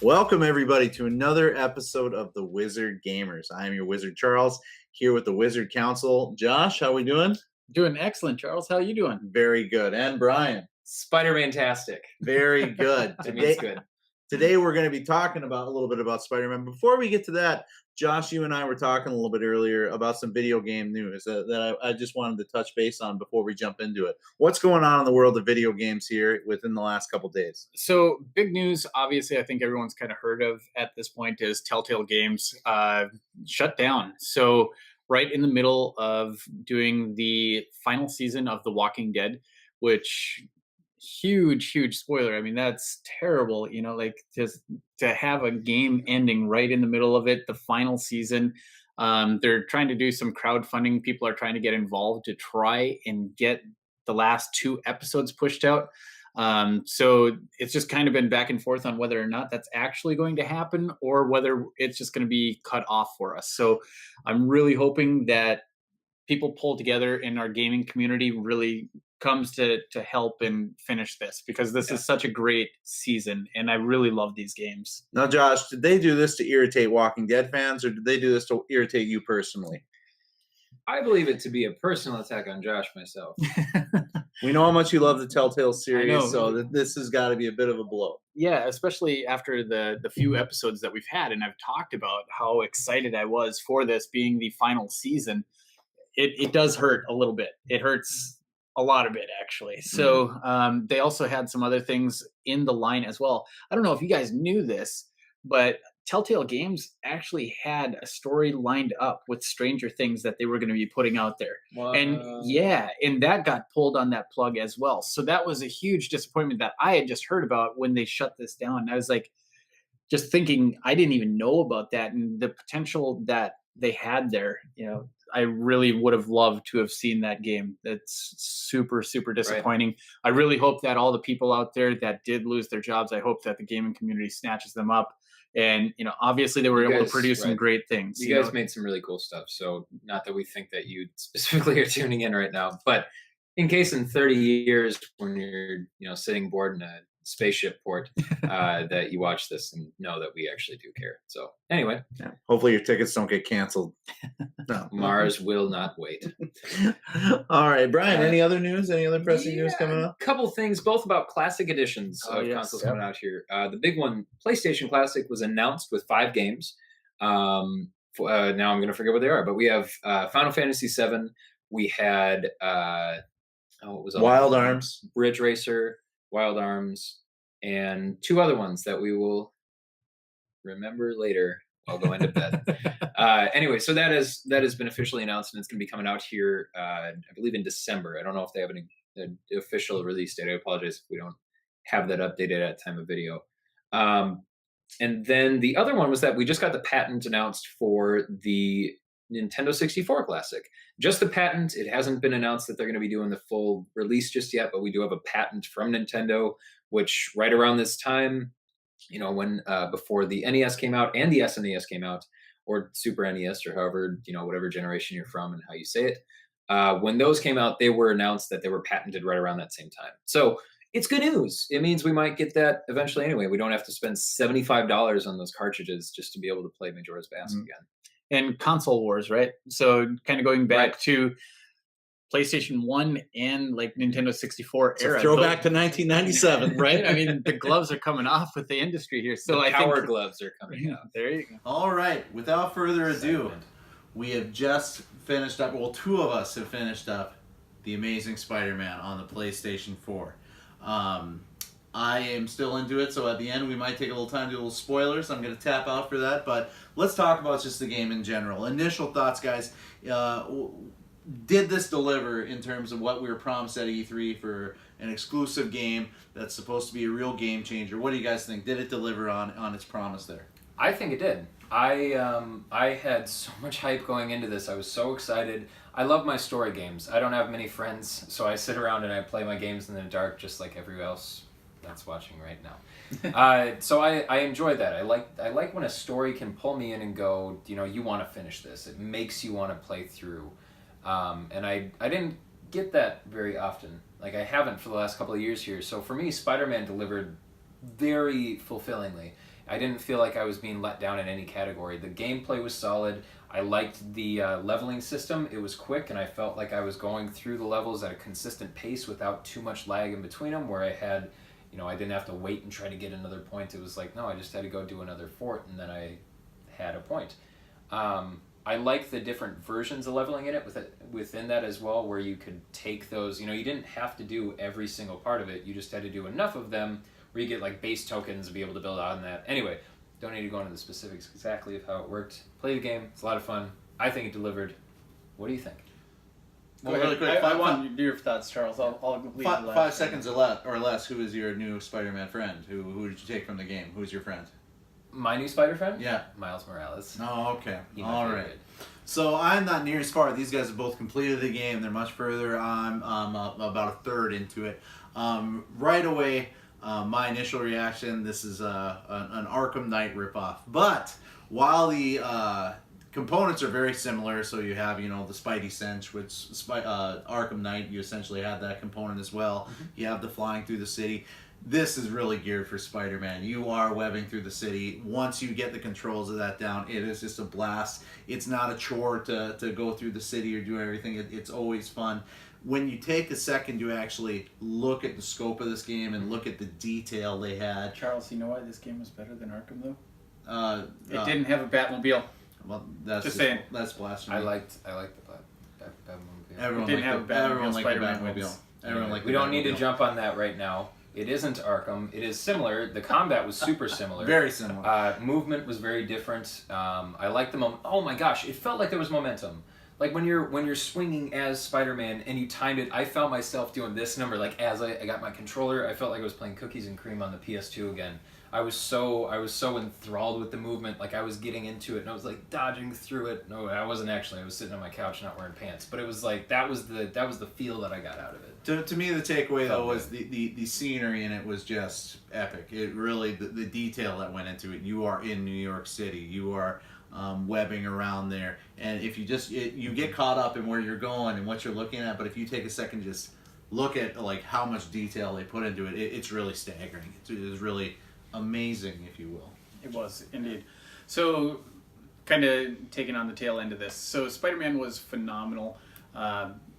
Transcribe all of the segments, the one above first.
Welcome, everybody, to another episode of the Wizard Gamers. I am your Wizard Charles, here with the Wizard Council. Josh, how we doing? Doing excellent, Charles. How are you doing? Very good. And Brian? Spider-Man-tastic. Very good. That means good. Today we're going to be talking about a little bit about Spider-Man. Before we get to that, Josh, you and I were talking a little bit earlier about some video game news that I just wanted to touch base on before we jump into it. What's going on in the world of video games here within the last couple days? So, big news, obviously, I think everyone's kind of heard of at this point is Telltale Games shut down. So, right in the middle of doing the final season of The Walking Dead, which huge spoiler. I mean, that's terrible, like just to have a game ending right in the middle of it, the final season. They're trying to do some crowdfunding. People are trying to get involved to try and get the last 2 episodes pushed out. So it's just kind of been back and forth on whether or not that's actually going to happen or whether it's just going to be cut off for us. So I'm really hoping that people pull together in our gaming community really comes to help and finish this, because this is such a great season and I really love these games. Now, Josh, did they do this to irritate Walking Dead fans, or did they do this to irritate you personally? I believe it to be a personal attack on Josh myself. We know how much you love the Telltale series, so this has got to be a bit of a blow. Yeah, especially after the few episodes that we've had, and I've talked about how excited I was for this being the final season. It does hurt a little bit. It hurts a lot of it, actually. So they also had some other things in the line as well. I don't know if you guys knew this, but Telltale Games actually had a story lined up with Stranger Things that they were going to be putting out there. Wow. And that got pulled on that plug as well. So that was a huge disappointment that I had just heard about when they shut this down. I was like, just thinking, I didn't even know about that, and the potential that they had there. I really would have loved to have seen that game. That's super disappointing. Right. I really hope that all the people out there that did lose their jobs, I hope that the gaming community snatches them up. And, obviously they were able to produce some great things. You guys made some really cool stuff. So not that we think that you specifically are tuning in right now, but in case in 30 years when you're, sitting bored in a spaceship port, that you watch this and know that we actually do care. So anyway, hopefully your tickets don't get canceled. No. Mars will not wait. All right, Brian, any other news? Any other pressing news coming up? A couple things, both about classic editions of consoles coming out here. The big one, PlayStation Classic, was announced with 5 games. Now I'm going to forget what they are, but we have Final Fantasy VII. We had Wild Arms, Bridge Racer, Wild Arms, and 2 other ones that we will remember later. I'll go into bed. Anyway, so that has been officially announced, and it's going to be coming out here, I believe, in December. I don't know if they have an official release date. I apologize if we don't have that updated at time of video. And then the other one was that we just got the patent announced for the Nintendo 64 Classic. Just the patent. It hasn't been announced that they're going to be doing the full release just yet, but we do have a patent from Nintendo, which right around this time, when before the NES came out and the SNES came out, or Super NES, or however, whatever generation you're from and how you say it, when those came out, they were announced that they were patented right around that same time. So it's good news. It means we might get that eventually anyway. We don't have to spend $75 on those cartridges just to be able to play Majora's Mask again. And console wars, right? So kind of going back to PlayStation 1 and like Nintendo 64 era. Throwback to 1997, right? I mean, the gloves are coming off with the industry here. So the power gloves are coming out. There you go. All right. Without further ado, we have just finished up. Well, 2 of us have finished up The Amazing Spider-Man on the PlayStation 4. I am still into it, so at the end we might take a little time to do a little spoilers. I'm going to tap out for that, but let's talk about just the game in general. Initial thoughts, guys. Did this deliver in terms of what we were promised at E3 for an exclusive game that's supposed to be a real game changer? What do you guys think? Did it deliver on its promise there? I think it did. I had so much hype going into this. I was so excited. I love my story games. I don't have many friends, so I sit around and I play my games in the dark just like everyone else that's watching right now. So I enjoy that. I like when a story can pull me in and go, you want to finish this. It makes you want to play through. And I didn't get that very often. Like, I haven't for the last couple of years here. So for me, Spider-Man delivered very fulfillingly. I didn't feel like I was being let down in any category. The gameplay was solid. I liked the leveling system. It was quick, and I felt like I was going through the levels at a consistent pace without too much lag in between them, where I had, I didn't have to wait and try to get another point. It was like, no, I just had to go do another fort, and then I had a point. I like the different versions of leveling in it within that as well, where you could take those, you didn't have to do every single part of it. You just had to do enough of them where you get like base tokens to be able to build on that. Anyway, don't need to go into the specifics exactly of how it worked. Play the game. It's a lot of fun. I think it delivered. What do you think? Well, really quick, I want your thoughts, Charles. I'll leave the last 5 seconds or less. Who is your new Spider-Man friend? Who did you take from the game? Who's your friend? My new Spider friend? Yeah. Miles Morales. Oh, okay. He's my All favorite. right. So I'm not near as far. These guys have both completed the game. They're much further. I'm about a third into it. Right away, my initial reaction, this is an Arkham Knight ripoff. But while the components are very similar, so you have, the Spidey Sense, which Arkham Knight, you essentially have that component as well. Mm-hmm. You have the flying through the city. This is really geared for Spider-Man. You are webbing through the city. Once you get the controls of that down, it is just a blast. It's not a chore to go through the city or do everything. It's always fun. When you take a second to actually look at the scope of this game and look at the detail they had. Charles, you know why this game was better than Arkham, though? It didn't have a Batmobile. Well, that's just saying. That's blasphemy. I liked the Batmobile. Everyone didn't have a Batmobile. Everyone liked the Spider-Man Batmobile. wins. Everyone liked We the don't need to Batmobile. jump on that right now. It isn't Arkham. It is similar. The combat was super similar. Very similar. Movement was very different. I liked the oh my gosh, it felt like there was momentum. Like when you're swinging as Spider-Man and you timed it, I found myself doing this number. Like as I got my controller, I felt like I was playing cookies and cream on the PS2 again. I was so enthralled with the movement. Like I was getting into it and I was like dodging through it. No, I wasn't actually. I was sitting on my couch not wearing pants. But it was like that was the feel that I got out of it. To me, the takeaway though was the scenery in it was just epic. It really the detail that went into it. You are in New York City. You are webbing around there, and if you you get caught up in where you're going and what you're looking at. But if you take a second, to just look at like how much detail they put into it, it's really staggering. It is really amazing, if you will. It was, indeed. So, kind of taking on the tail end of this. So, Spider-Man was phenomenal.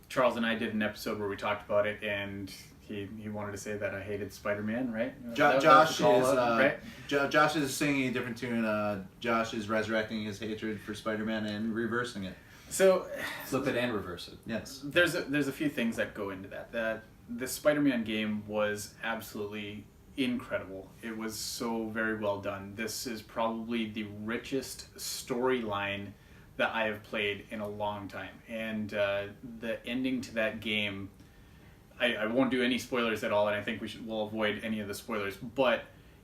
Charles and I did an episode where we talked about it, and he wanted to say that I hated Spider-Man, right? Josh right? Josh is singing a different tune. Josh is resurrecting his hatred for Spider-Man and reversing it. So, flip it and reverse it. Yes. There's a few things that go into that. The Spider-Man game was absolutely incredible. It was so very well done. This is probably the richest storyline that I have played in a long time. And the ending to that game, I won't do any spoilers at all, and I think we'll avoid any of the spoilers, but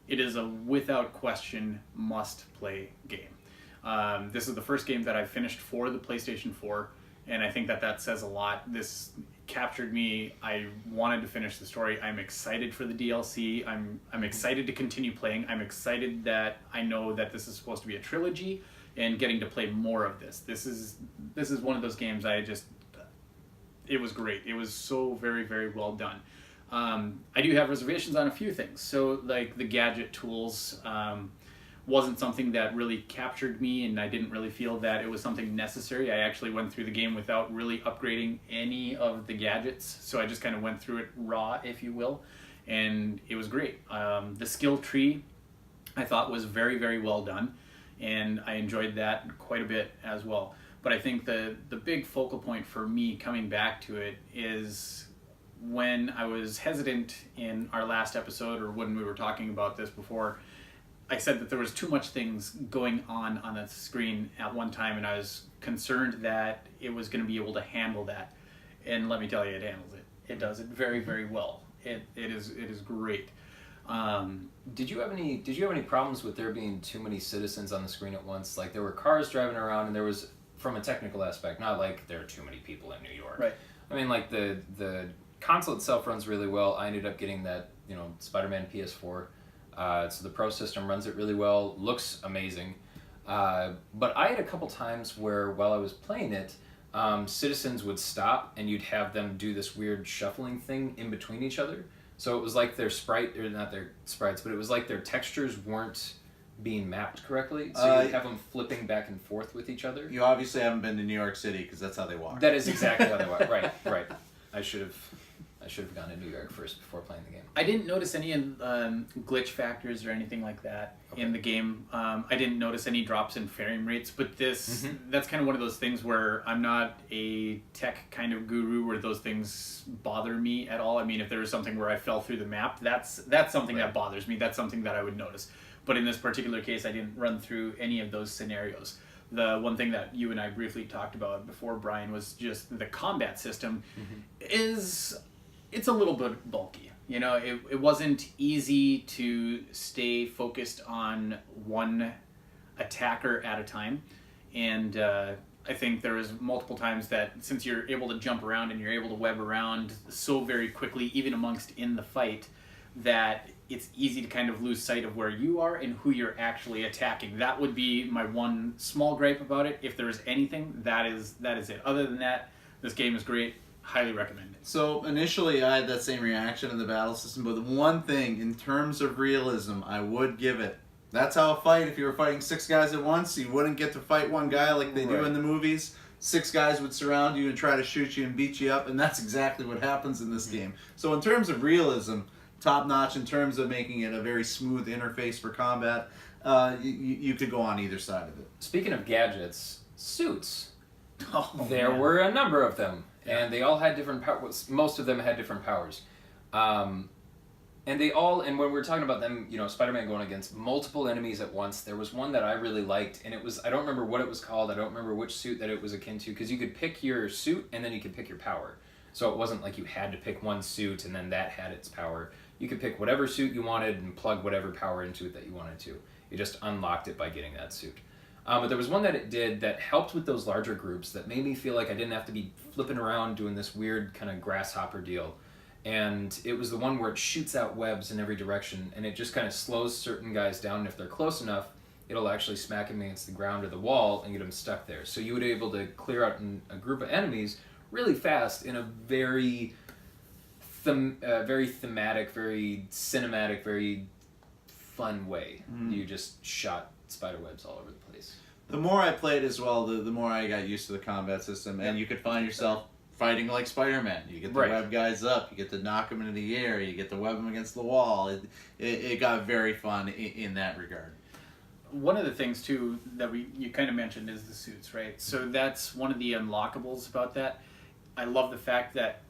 it is a without question must-play game. This is the first game that I finished for the PlayStation 4, and I think that says a lot. This captured me. I wanted to finish the story. I'm excited for the DLC. I'm excited to continue playing. I'm excited that I know that this is supposed to be a trilogy and getting to play more of this. This is one of those games it was great. It was so very, very well done. I do have reservations on a few things. So like the gadget tools wasn't something that really captured me, and I didn't really feel that it was something necessary. I actually went through the game without really upgrading any of the gadgets, so I just kind of went through it raw, if you will, and it was great. The skill tree I thought was very, very well done, and I enjoyed that quite a bit as well. But I think the big focal point for me coming back to it is when I was hesitant in our last episode, or when we were talking about this before, I said that there was too much things going on the screen at one time, and I was concerned that it was going to be able to handle that. And let me tell you, it handles it. It does it very, very well. It is great. Did you have any problems with there being too many citizens on the screen at once? Like there were cars driving around, and there was, from a technical aspect, not like there are too many people in New York. Right. I mean, like the console itself runs really well. I ended up getting that Spider-Man PS4. So the Pro system runs it really well, looks amazing. But I had a couple times where while I was playing it, citizens would stop and you'd have them do this weird shuffling thing in between each other. So it was like their sprite, or not their sprites, but it was like their textures weren't being mapped correctly, so you have them flipping back and forth with each other. You obviously haven't been to New York City because that's how they walk. That is exactly how they walk. Right. I should have gone to New York first before playing the game. I didn't notice any glitch factors or anything like that in the game. I didn't notice any drops in frame rates, but that's kind of one of those things where I'm not a tech kind of guru where those things bother me at all. I mean, if there was something where I fell through the map, that's something that bothers me. That's something that I would notice. But in this particular case, I didn't run through any of those scenarios. The one thing that you and I briefly talked about before, Brian, was just the combat system it's a little bit bulky. You know, it wasn't easy to stay focused on one attacker at a time. And I think there was multiple times that since you're able to jump around and you're able to web around so very quickly, even amongst in the fight, that it's easy to kind of lose sight of where you are and who you're actually attacking. That would be my one small gripe about it. If there is anything, that is it. Other than that, this game is great. Highly recommend it. So initially I had that same reaction in the battle system, but the one thing in terms of realism I would give it, that's how a fight, if you were fighting 6 guys at once, you wouldn't get to fight one guy like they do in the movies. 6 guys would surround you and try to shoot you and beat you up, and that's exactly what happens in this game. So in terms of realism, top notch. In terms of making it a very smooth interface for combat, you could go on either side of it. Speaking of gadgets, suits. There were a number of them, and they all had different powers. Most of them had different powers. And when we were talking about them, you know, Spider-Man going against multiple enemies at once, there was one that I really liked, and I don't remember what it was called, I don't remember which suit that it was akin to, because you could pick your suit, and then you could pick your power. So it wasn't like you had to pick one suit, and then that had its power. You could pick whatever suit you wanted and plug whatever power into it that you wanted to. You just unlocked it by getting that suit. But there was one that it did that helped with those larger groups that made me feel like I didn't have to be flipping around doing this weird kind of grasshopper deal. And it was the one where it shoots out webs in every direction, and it just kind of slows certain guys down, and if they're close enough, it'll actually smack them against the ground or the wall and get them stuck there. So you would be able to clear out a group of enemies really fast in a very thematic, very cinematic, very fun way. You just shot spiderwebs all over the place. The more I played as well, the more I got used to the combat system, and you could find yourself fighting like Spider-Man. You get the web guys up, you get to knock them into the air, you get to web them against the wall. It got very fun in that regard. One of the things too that you kind of mentioned is the suits, right? So that's one of the unlockables about that. I love the fact that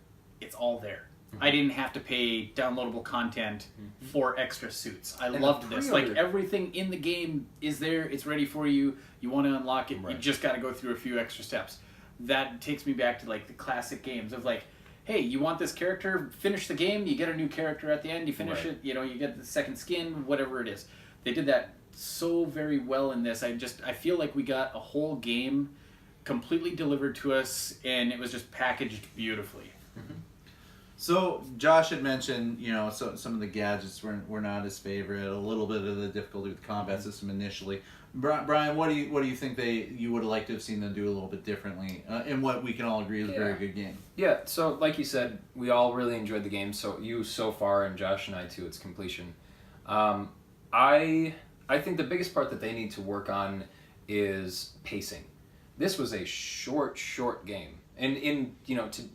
it's all there. I didn't have to pay downloadable content for extra suits. I loved this. Like, everything in the game is there. It's ready for you. You want to unlock it. You just got to go through a few extra steps. That takes me back to, like, the classic games of, like, hey, you want this character, finish the game, you get a new character at the end, you finish it, you know, you get the second skin, whatever it is. They did that so very well in this. I feel like we got a whole game completely delivered to us, and it was just packaged beautifully. So Josh had mentioned, you know, some of the gadgets were not his favorite. A little bit of the difficulty with the combat system initially. Brian, what do you think you would have liked to have seen them do a little bit differently? And what we can all agree is a very good game. Yeah. So like you said, we all really enjoyed the game. So far, and Josh and I too, its completion. I think the biggest part that they need to work on is pacing. This was a short game. And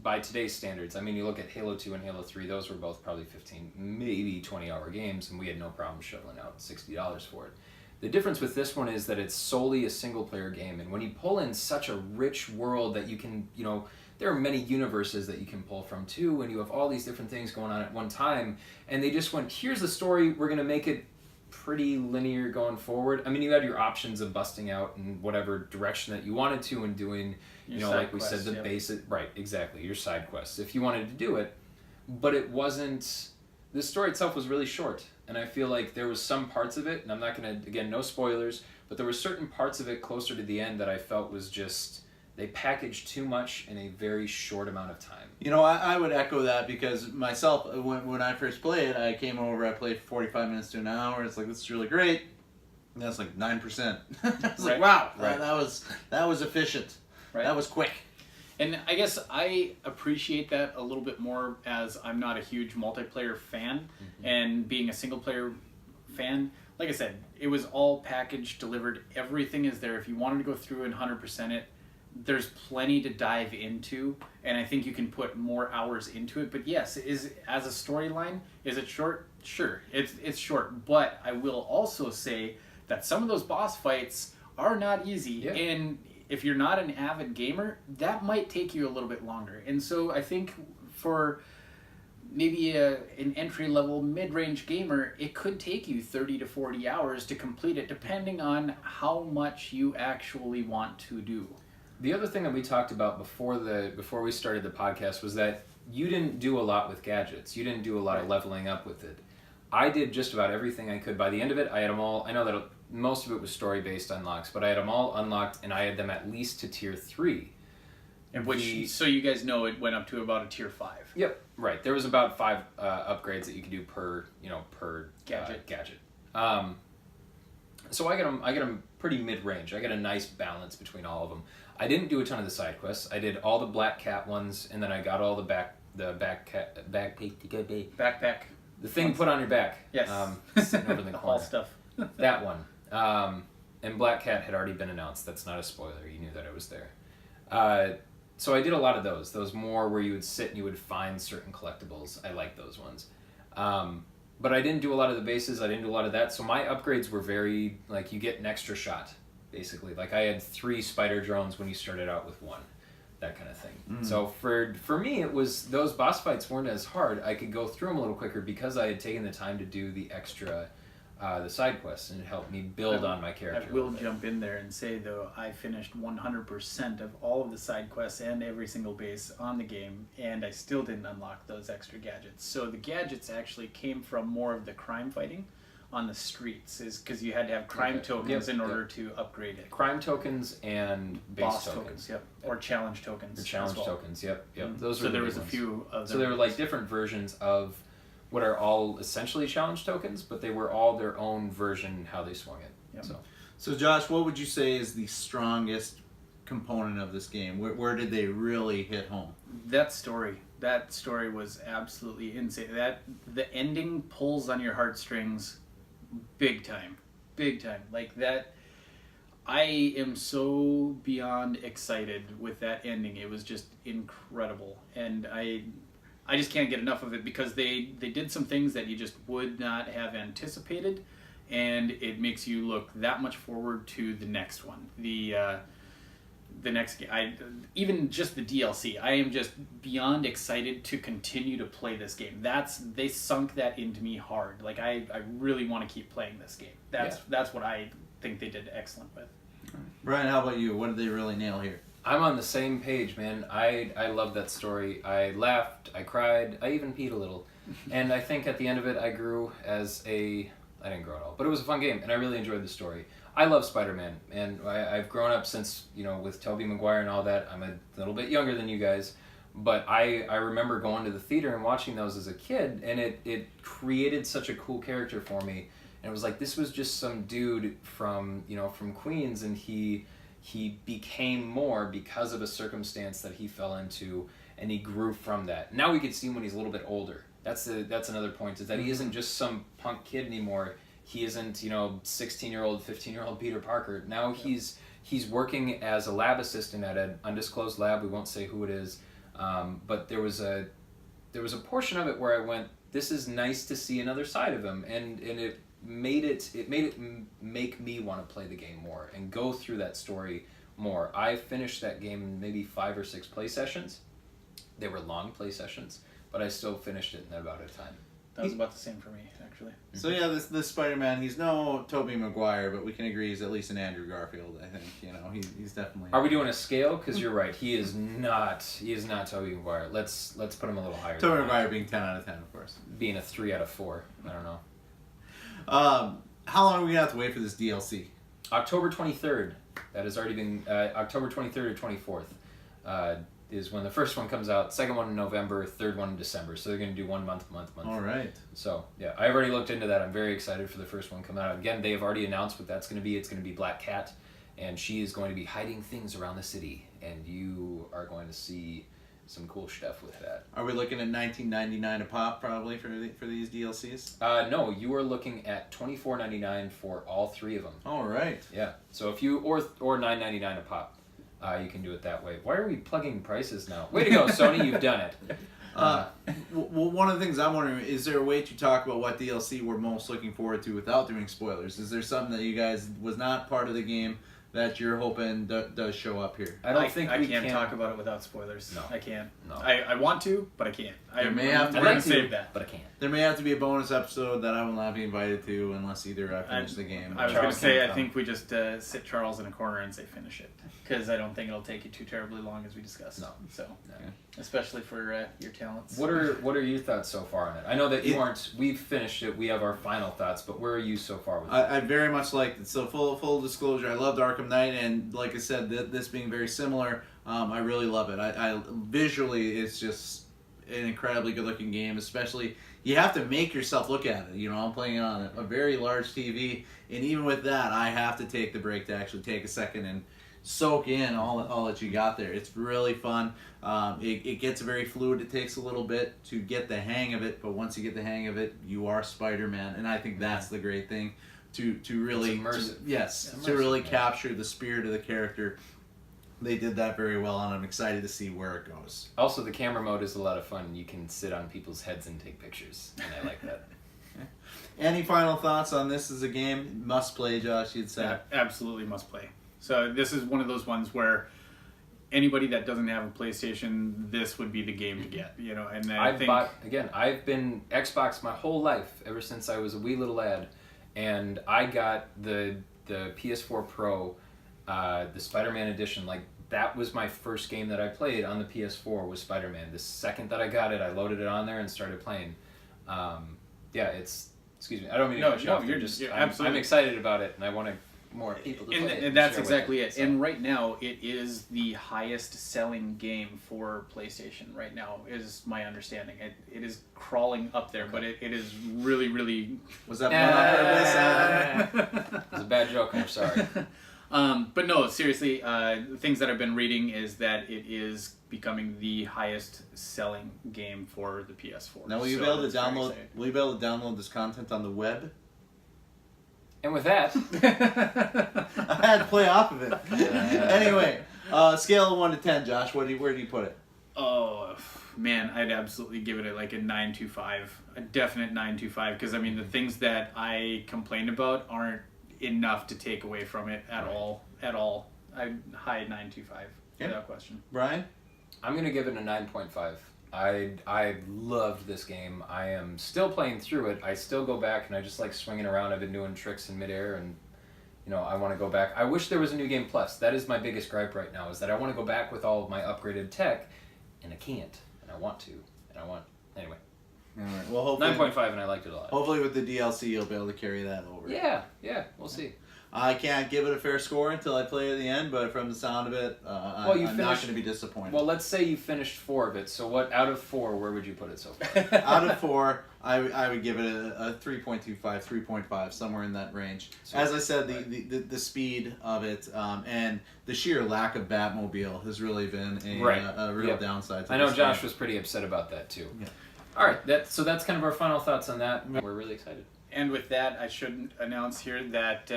by today's standards, I mean, you look at Halo 2 and Halo 3, those were both probably 15, maybe 20-hour games, and we had no problem shoveling out $60 for it. The difference with this one is that it's solely a single-player game, and when you pull in such a rich world that you can, there are many universes that you can pull from too, and you have all these different things going on at one time, and they just went, here's the story, we're going to make it pretty linear going forward. I mean, you had your options of busting out in whatever direction that you wanted to and doing, like we said, the basic, right, exactly, your side quests, if you wanted to do it. But it wasn't, the story itself was really short. And I feel like there was some parts of it, and I'm not going to, again, no spoilers, but there were certain parts of it closer to the end that I felt was just, they packaged too much in a very short amount of time. I would echo that because myself, when I first played, I came over, I played 45 minutes to an hour, it's like, this is really great. And that's like 9%. I was like, wow, that was efficient. Right. That was quick. And I guess I appreciate that a little bit more as I'm not a huge multiplayer fan, and being a single player fan, like I said, it was all packaged, delivered. Everything is there. If you wanted to go through and 100% it, there's plenty to dive into, and I think you can put more hours into it. But yes, as a storyline, is it short? Sure, it's short. But I will also say that some of those boss fights are not easy, Yeah. and if you're not an avid gamer, that might take you a little bit longer. And so I think for maybe an entry-level mid-range gamer, it could take you 30 to 40 hours to complete it, depending on how much you actually want to do. The other thing that we talked about before we started the podcast was that you didn't do a lot with gadgets. You didn't do a lot of leveling up with it. I did just about everything I could. By the end of it, I had them all. I know that most of it was story-based unlocks, but I had them all unlocked, and I had them at least to tier 3. So you guys know it went up to about a tier 5. Yep, right. There was about 5 upgrades that you could do per gadget. So I get them pretty mid-range. I get a nice balance between all of them. I didn't do a ton of the side quests. I did all the Black Cat ones, and then I got all the backpack. The thing put on your back. Yes. Sitting over in the corner. All stuff. That one. And Black Cat had already been announced. That's not a spoiler. You knew that it was there. So I did a lot of those. Those more where you would sit and you would find certain collectibles. I like those ones. But I didn't do a lot of the bases. I didn't do a lot of that. So my upgrades were very, like, you get an extra shot, basically. Like, I had 3 spider drones when you started out with 1. That kind of thing. So for me, it was, those boss fights weren't as hard. I could go through them a little quicker because I had taken the time to do the extra, the side quests, and it helped me build on my character. I will jump in there and say, though, I finished 100% of all of the side quests and every single base on the game, and I still didn't unlock those extra gadgets. So the gadgets actually came from more of the crime fighting on the streets, is because you had to have crime tokens in order to upgrade it. Crime tokens and base Boss tokens. Yep. Or challenge tokens. Or challenge as well. tokens, yep. Those So were there the was big a ones. few of them. So they were like different versions of what are all essentially challenge tokens, but they were all their own version how they swung it. Yep. So Josh, what would you say is the strongest component of this game? Where did they really hit home? That story was absolutely insane. The ending pulls on your heartstrings big time. Like that, I am so beyond excited with that ending. It was just incredible, and I just can't get enough of it because they did some things that you just would not have anticipated, and it makes you look that much forward to the next one. The next game, even just the DLC, I am just beyond excited to continue to play this game. They sunk that into me hard. Like I really want to keep playing this game. That's what I think they did excellent with. Brian, how about you? What did they really nail here? I'm on the same page, man. I love that story. I laughed, I cried, I even peed a little. And I think at the end of it, I grew as I didn't grow at all, but it was a fun game, and I really enjoyed the story. I love Spider-Man, and I've grown up since, with Tobey Maguire and all that. I'm a little bit younger than you guys, but I remember going to the theater and watching those as a kid, and it created such a cool character for me. And it was like, this was just some dude from Queens, and he became more because of a circumstance that he fell into, and he grew from that. Now we could see him when he's a little bit older. That's another point, is that he isn't just some punk kid anymore. He isn't, 16-year-old, 15-year-old Peter Parker. Now he's working as a lab assistant at an undisclosed lab. We won't say who it is, but there was a portion of it where I went, this is nice to see another side of him, and it made it make me want to play the game more and go through that story more. I finished that game in maybe 5 or 6 play sessions. They were long play sessions, but I still finished it in about a time. That was about the same for me, actually. So yeah, this Spider-Man, he's no Tobey Maguire, but we can agree he's at least an Andrew Garfield. I think he's definitely. Are we doing a scale? Because you're right, he is not Tobey Maguire. Let's put him a little higher. Tobey Maguire being 10 out of 10, of course. Being a 3 out of 4. I don't know. How long are we gonna have to wait for this DLC? October 23rd. That has already been October 23rd or 24th. Is when the first one comes out. Second one in November, third one in December. So they're going to do 1 month. All right. So, yeah, I've already looked into that. I'm very excited for the first one coming out. Again, they've already announced what that's going to be. It's going to be Black Cat, and she is going to be hiding things around the city, and you are going to see cool stuff with that. Are we looking at $19.99 a pop probably for these DLCs? No, you are looking at $24.99 for all 3 of them. All right. Yeah. So if you or $9.99 a pop, you can do it that way. Why are we plugging prices now? Way to go, Sony! You've done it. Well, one of the things I'm wondering, is there a way to talk about what DLC we're most looking forward to without doing spoilers? Is there something that you guys was not part of the game that you're hoping does show up here? I can't talk about it without spoilers. No. I can't. No. I want to, but I can't. There may have to we're be- gonna save that. but I can't. There may have to be a bonus episode that I will not be invited to unless either I finish the game. I was Charles going to say, can I come. think we just sit Charles in a corner and say finish it, because I don't think it'll take you too terribly long, as we discussed. No. So, No. especially for your talents. What are your thoughts so far on it? I know that you aren't. We've finished it. We have our final thoughts, but where are you so far with it? I very much liked it. So full disclosure, I loved Arkham Knight, and like I said, this being very similar, I really love it. I visually, it's just an incredibly good looking game. Especially, you have to make yourself look at it. You know, I'm playing it on a very large TV, and even with that, I have to take the break to actually take a second and soak in all that you got there. It's really fun. It gets very fluid. It takes a little bit to get the hang of it, but once you get the hang of it, you are Spider-Man, and I think that's the great thing to really It's immersive. to really Immersive, yeah. capture the spirit of the character. They did that very well, and I'm excited to see where it goes. Also, the camera mode is a lot of fun. You can sit on people's heads and take pictures, and I like that. Any final thoughts on this as a game? Must play, Josh, you'd say. Yeah, absolutely must play. So this is one of those ones where anybody that doesn't have a PlayStation, this would be the game to get. You know, and I think I've been Xbox my whole life ever since I was a wee little lad, and I got the PS4 Pro, the Spider-Man edition. Like, that was my first game that I played on the PS4 was Spider-Man. The second that I got it, I loaded it on there and started playing. Excuse me, I don't mean to cut you off. you're I'm absolutely excited about it, and I want more people to play it. and that's share with exactly them, it. so. And right now, it is the highest selling game for PlayStation right now, is my understanding. It is crawling up there, but it is really, really... Was that one on purpose? It was a bad joke, I'm sorry. But no, seriously, the things that I've been reading is that it is becoming the highest selling game for the PS4. Now, will you So be able to that's very download? exciting. Will you be able to download this content on the web? And with that, I had to play off of it. Anyway, scale of 1 to 10, Josh. Where do you put it? Oh man, I'd absolutely give it a 9.25, a definite 9.25. Because I mean, the things that I complained about aren't enough to take away from it at all. I high 9.25 without question. Brian? I'm going to give it a 9.5. I loved this game. I am still playing through it. I still go back and I just like swinging around. I've been doing tricks in midair, and I want to go back. I wish there was a New Game Plus. That is my biggest gripe right now, is that I want to go back with all of my upgraded tech, and I can't. And I want to. Anyway. All right. Well, hopefully 9.5, and I liked it a lot. Hopefully with the DLC you'll be able to carry that over. Yeah, we'll see. I can't give it a fair score until I play at the end, but from the sound of it, I'm not going to be disappointed. Well, let's say you finished 4 of it. So what, out of 4, where would you put it so far? Out of 4, I would give it a 3.25, 3.5, somewhere in that range. So, as I said, right. the speed of it and the sheer lack of Batmobile has really been a real Yep. downside to I know this Josh game. was pretty upset about that too. Yeah. All right, so that's kind of our final thoughts on that. We're really excited. And with that, I should announce here that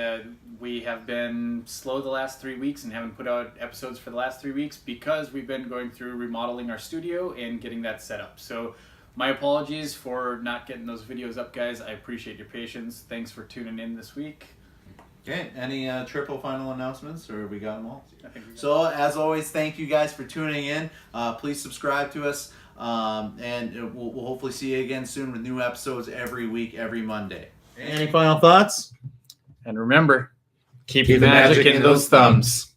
we have been slow the last 3 weeks and haven't put out episodes for the last 3 weeks because we've been going through remodeling our studio and getting that set up. So my apologies for not getting those videos up, guys. I appreciate your patience. Thanks for tuning in this week. Okay, any triple final announcements, or we got them all? I think we got So, as always, thank you guys for tuning in. Please subscribe to us, and we'll hopefully see you again soon with new episodes every week, every Monday. Any final thoughts? And remember, keep the magic in those thumbs.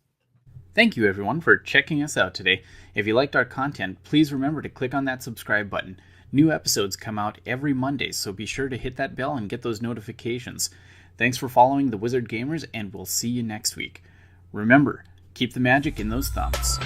Thank you, everyone, for checking us out today. If you liked our content, please remember to click on that subscribe button. New episodes come out every Monday, so be sure to hit that bell and get those notifications. Thanks for following the Wizard Gamers, and we'll see you next week. Remember, keep the magic in those thumbs.